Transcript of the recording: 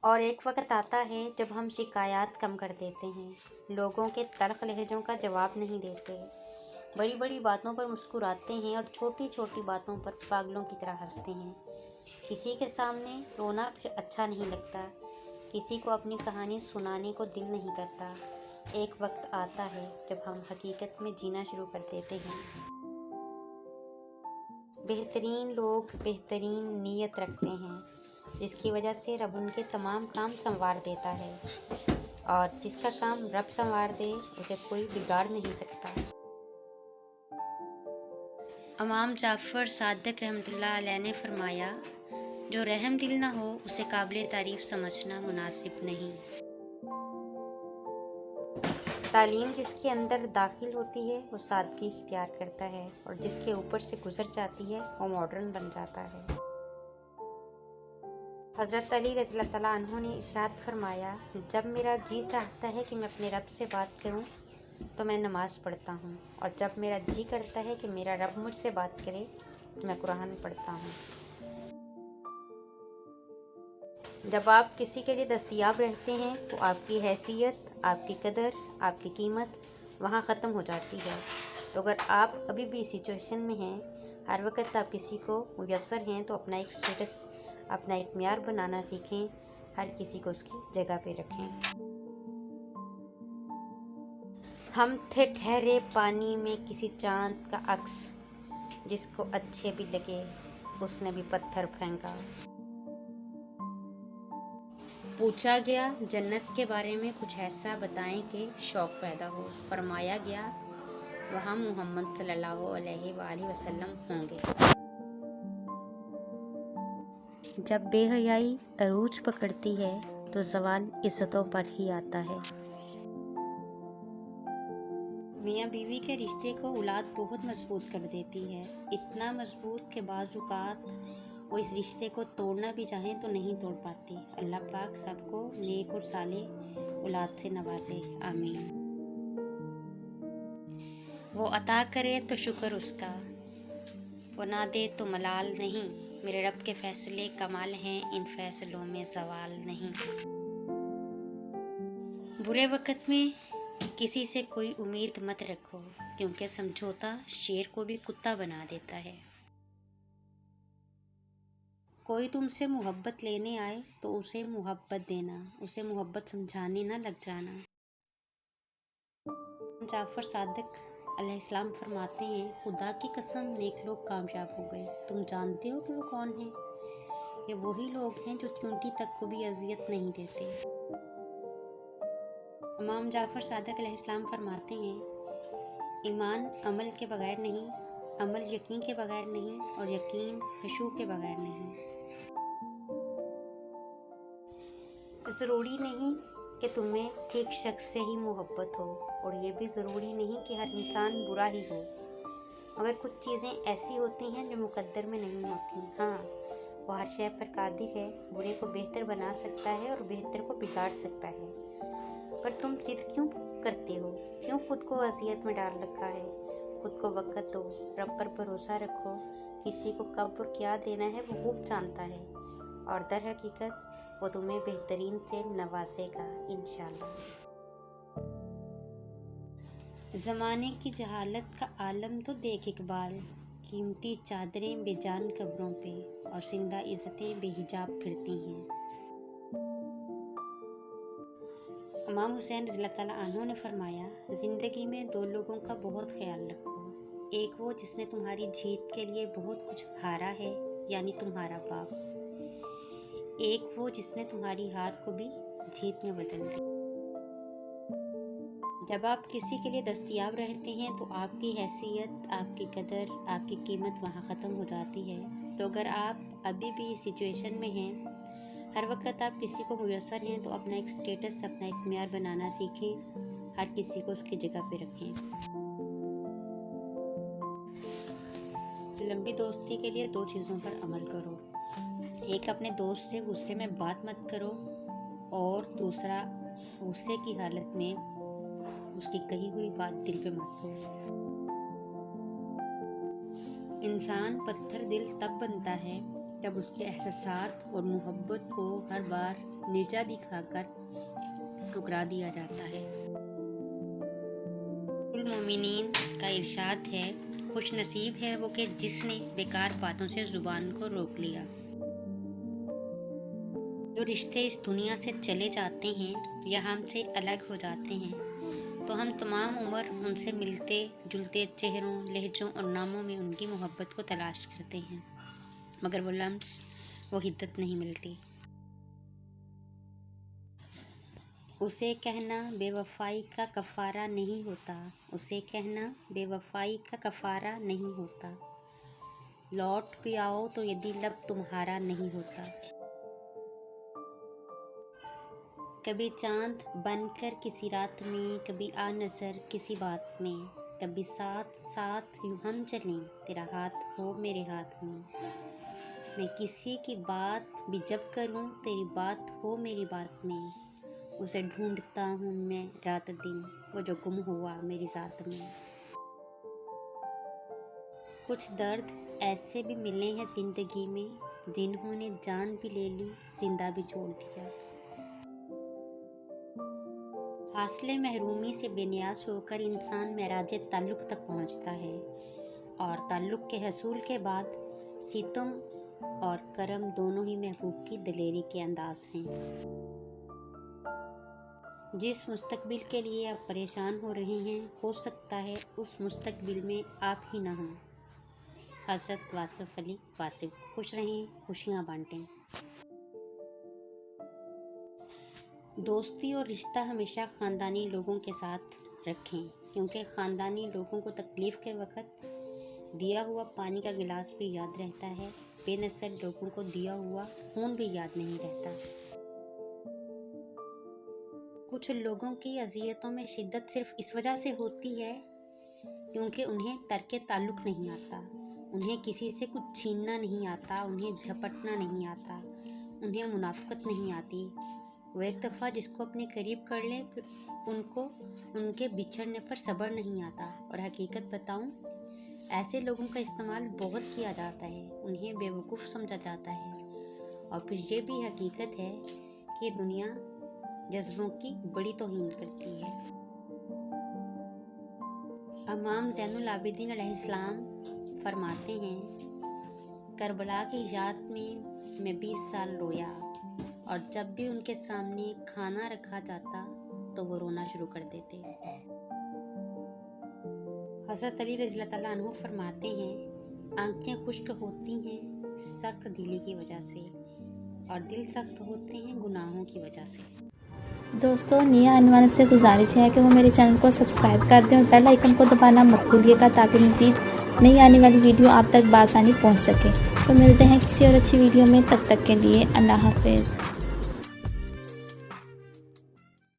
और एक वक्त आता है जब हम शिकायत कम कर देते हैं, लोगों के तल्ख लहज़ों का जवाब नहीं देते, बड़ी बड़ी बातों पर मुस्कुराते हैं और छोटी छोटी बातों पर पागलों की तरह हंसते हैं। किसी के सामने रोना फिर अच्छा नहीं लगता, किसी को अपनी कहानी सुनाने को दिल नहीं करता। एक वक्त आता है जब हम हकीकत में जीना शुरू कर देते हैं। बेहतरीन लोग बेहतरीन नीयत रखते हैं, जिसकी वजह से रब उनके तमाम काम संवार देता है, और जिसका काम रब संवार दे उसे कोई बिगाड़ नहीं सकता। इमाम जाफ़र सादिक रहमतुल्लाह अलैह ने फरमाया, जो रहम दिल ना हो उसे काबिल तारीफ़ समझना मुनासिब नहीं। तालीम जिसके अंदर दाखिल होती है वो सादगी इख्तियार करता है, और जिसके ऊपर से गुजर जाती है वो मॉडर्न बन जाता है। हज़रत अली रज़ियल्लाहु तआला अन्हु ने इरशाद फरमाया, जब मेरा जी चाहता है कि मैं अपने रब से बात करूं तो मैं नमाज़ पढ़ता हूं, और जब मेरा जी करता है कि मेरा रब मुझसे बात करे तो मैं कुरान पढ़ता हूं। जब आप किसी के लिए दस्तयाब रहते हैं तो आपकी हैसियत, आपकी कदर, आपकी कीमत वहाँ ख़त्म हो जाती है। तो अगर आप अभी भी सिचुएशन में हैं, हर वक्त आप किसी को मुयस्सर हैं, तो अपना एक स्टेटस, अपना एक म्यार बनाना सीखें, हर किसी को उसकी जगह पे रखें। हम थे ठहरे पानी में किसी चांद का अक्स, जिसको अच्छे भी लगे उसने भी पत्थर फेंका। पूछा गया जन्नत के बारे में कुछ ऐसा बताएं कि शौक़ पैदा हो। फरमाया गया वहाँ मोहम्मद सल्लल्लाहु अलैहि वसल्लम होंगे। जब बेहयाई अरूज पकड़ती है तो ज़वाल इज़्ज़तों पर ही आता है। मियाँ बीवी के रिश्ते को औलाद बहुत मजबूत कर देती है, इतना मजबूत कि बाज़ औक़ात वो इस रिश्ते को तोड़ना भी चाहें तो नहीं तोड़ पाती। अल्लाह पाक सबको नेक और सालेह औलाद से नवाजे, आमीन। वो अता करे तो शुक्र उसका, वो ना दे तो मलाल नहीं। मेरे रब के फैसले कमाल हैं, इन फैसलों में ज़वाल नहीं। बुरे वक़्त में किसी से कोई उम्मीद मत रखो, क्योंकि समझौता शेर को भी कुत्ता बना देता है। कोई तुमसे मोहब्बत लेने आए तो उसे मोहब्बत देना, उसे मोहब्बत समझाने ना लग जाना। जाफ़र सादिक अलैहिस्सलाम फरमाते हैं, खुदा की कसम नेक लोग कामयाब हो गए। तुम जानते हो कि वो कौन है? ये वही लोग हैं जो चींटी तक को भी अजियत नहीं देते। इमाम जाफ़र सादिक अलैहिस्सलाम फरमाते हैं, ईमान अमल के बगैर नहीं, अमल यकीन के बगैर नहीं, और यकीन खशू के बगैर नहीं। ज़रूरी नहीं कि तुम्हें ठीक शख्स से ही मोहब्बत हो, और ये भी ज़रूरी नहीं कि हर इंसान बुरा ही हो, मगर कुछ चीज़ें ऐसी होती हैं जो मुकद्दर में नहीं होती। हाँ, वो हर शय पर कादिर है, बुरे को बेहतर बना सकता है और बेहतर को बिगाड़ सकता है। पर तुम जिद क्यों करते हो? क्यों खुद को अज़ियत में डाल रखा है? खुद को वक़्त दो, रब पर भरोसा रखो। किसी को कब और क्या देना है वो खूब जानता है, और दर हकीकत वो तुम्हें बेहतरीन से नवाजेगा इंशाअल्लाह। ज़माने की जहालत का आलम तो देख इकबाल, कीमती चादरें बेजान कब्रों पे और जिंदा इज़्ज़तें बेहिजाब फिरती हैं। इमाम हुसैन रज़ियल्लाहु तआला अन्हु ने फरमाया, ज़िंदगी में दो लोगों का बहुत ख्याल रखो, एक वो जिसने तुम्हारी जीत के लिए बहुत कुछ हारा है, यानी तुम्हारा बाप, एक वो जिसने तुम्हारी हार को भी जीत में बदल दिया। जब आप किसी के लिए दस्तयाब रहते हैं तो आपकी हैसियत, आपकी कदर, आपकी कीमत वहाँ ख़त्म हो जाती है। तो अगर आप अभी भी इस सिचुएशन में हैं, हर वक्त आप किसी को मुयस्सर हैं, तो अपना एक स्टेटस, अपना एक म्यार बनाना सीखें, हर किसी को उसकी जगह पे रखें। लंबी दोस्ती के लिए दो चीज़ों पर अमल करो, एक अपने दोस्त से गुस्से में बात मत करो, और दूसरा गुस्से की हालत में उसकी कही हुई बात दिल पे मत लो। इंसान पत्थर दिल तब बनता है तब उसके एहसासात और मोहब्बत को हर बार नीचा दिखाकर ठुकरा दिया जाता है। मोमिनीन का इरशाद है, खुश नसीब है वो कि जिसने बेकार बातों से जुबान को रोक लिया। जो रिश्ते इस दुनिया से चले जाते हैं या हमसे अलग हो जाते हैं तो हम तमाम उम्र उनसे मिलते जुलते चेहरों, लहजों और नामों में उनकी मोहब्बत को तलाश करते हैं, मगर वो लम्स, वो हिद्दत नहीं मिलती। उसे कहना बेवफाई का कफ़ारा नहीं होता, उसे कहना बेवफाई का कफ़ारा नहीं होता। लौट भी आओ तो यदि लब तुम्हारा नहीं होता। कभी चांद बनकर किसी रात में, कभी आ नज़र किसी बात में, कभी साथ साथ यूँ हम चलें, तेरा हाथ हो मेरे हाथ में। मैं किसी की बात भी जब करूँ, तेरी बात हो मेरी बात में। उसे ढूंढता हूँ मैं रात दिन, वो जो गुम हुआ मेरी ज़ात में। कुछ दर्द ऐसे भी मिले हैं ज़िंदगी में, जिन्होंने जान भी ले ली, जिंदा भी छोड़ दिया। हासिले महरूमी से बेनियाज होकर इंसान महराज ताल्लुक़ तक पहुंचता है, और ताल्लुक़ के हसूल के बाद सितम और करम दोनों ही महबूब की दिलेरी के अंदाज हैं। जिस मुस्तकबिल के लिए आप परेशान हो रहे हैं, हो सकता है उस मुस्तकबिल में आप ही ना हों। हज़रत वासिफ़ अली वासिफ़। खुश रहें, खुशियाँ बांटें। दोस्ती और रिश्ता हमेशा ख़ानदानी लोगों के साथ रखें, क्योंकि ख़ानदानी लोगों को तकलीफ़ के वक़्त दिया हुआ पानी का गिलास भी याद रहता है, बेनसब लोगों को दिया हुआ खून भी याद नहीं रहता। कुछ लोगों की अज़ियतों में शिद्दत सिर्फ़ इस वजह से होती है क्योंकि उन्हें तर्क ताल्लुक़ नहीं आता, उन्हें किसी से कुछ छीनना नहीं आता, उन्हें झपटना नहीं आता, उन्हें मुनाफ़क़त नहीं आती। वो एक दफ़ा जिसको अपने करीब कर ले, फिर उनको उनके बिछड़ने पर सब्र नहीं आता। और हकीकत बताऊं, ऐसे लोगों का इस्तेमाल बहुत किया जाता है, उन्हें बेवकूफ़ समझा जाता है। और फिर ये भी हकीकत है कि दुनिया जज्बों की बड़ी तौहीन करती है। इमाम ज़ैनुल आबिदीन अलैहिस्सलाम फरमाते हैं, करबला की याद में मैं 20 साल रोया, और जब भी उनके सामने खाना रखा जाता तो वो रोना शुरू कर देते। हज़रत अली रज़ियल्लाहु ताला अन्हु फरमाते हैं, आंखें खुश्क होती हैं सख्त दिली की वजह से, और दिल सख्त होते हैं गुनाहों की वजह से। दोस्तों, नए आने वालों से गुजारिश है कि वो मेरे चैनल को सब्सक्राइब कर दें और बेल आइकन को दबाना मत भूलिएगा, ताकि मज़ीद नई आने वाली वीडियो आप तक बआसानी पहुंच सके। तो मिलते हैं किसी और अच्छी वीडियो में, तब तक के लिए अल्लाह हाफ़िज़।